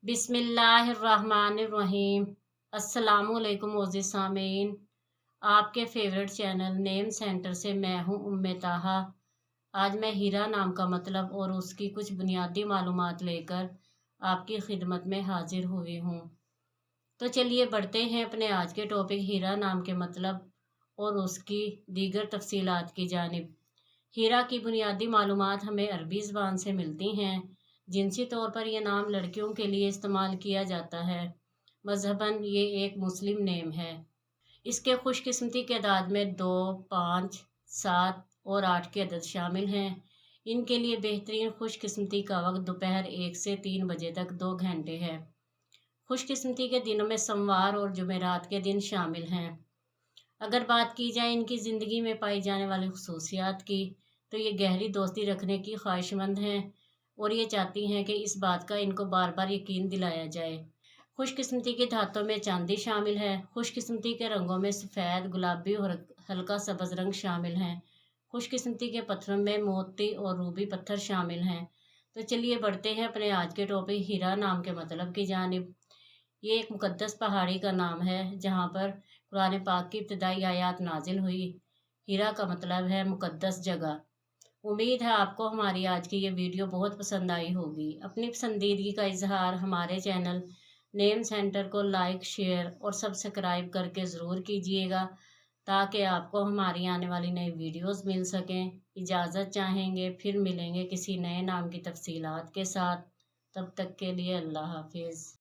बिस्मिल्लाहिर्रहमानिर्रहीम। अस्सलामुअलैकुम मोअज़्ज़िज़ सामीन, आपके फेवरेट चैनल नेम सेंटर से मैं हूँ उम्मे ताहा। आज मैं हीरा नाम का मतलब और उसकी कुछ बुनियादी मालूमात लेकर आपकी खिदमत में हाजिर हुई हूँ। तो चलिए बढ़ते हैं अपने आज के टॉपिक हीरा नाम के मतलब और उसकी दीगर तफसीलात की जानिब। हीरा की बुनियादी मालूमात हमें अरबी ज़बान से मिलती हैं। जिनसी तौर पर यह नाम लड़कियों के लिए इस्तेमाल किया जाता है। मज़हबन ये एक मुस्लिम नेम है। इसके खुशकिस्मती के अदाद में 2, 5, 7 और 8 के अदद शामिल हैं। इनके लिए बेहतरीन खुशकिस्मती का वक्त दोपहर 1 से 3 बजे तक 2 घंटे है। खुशकिस्मती के दिनों में सोमवार और जुमेरात के दिन शामिल हैं। अगर बात की जाए इनकी ज़िंदगी में पाई जाने वाली खसूसियात की, तो ये गहरी दोस्ती रखने की ख्वाहिशमंद हैं और ये चाहती हैं कि इस बात का इनको बार बार यकीन दिलाया जाए। खुशकिस्मती के धातों में चांदी शामिल है। खुशकिस्मती के रंगों में सफ़ेद, गुलाबी और हल्का सब्ज़ रंग शामिल हैं। खुशकिस्मती के पत्थरों में मोती और रूबी पत्थर शामिल हैं। तो चलिए बढ़ते हैं अपने आज के टॉपिक हीरा नाम के मतलब की जानिब। ये एक मुक़द्दस पहाड़ी का नाम है जहाँ पर कुरान पाक की इब्तिदाई आयात नाजिल हुई। हीरा का मतलब है मुक़द्दस जगह। उम्मीद है आपको हमारी आज की ये वीडियो बहुत पसंद आई होगी। अपनी पसंदीदगी का इजहार हमारे चैनल नेम सेंटर को लाइक, शेयर और सब्सक्राइब करके ज़रूर कीजिएगा ताकि आपको हमारी आने वाली नई वीडियोस मिल सकें। इजाज़त चाहेंगे, फिर मिलेंगे किसी नए नाम की तफसीलात के साथ। तब तक के लिए अल्लाह हाफिज़।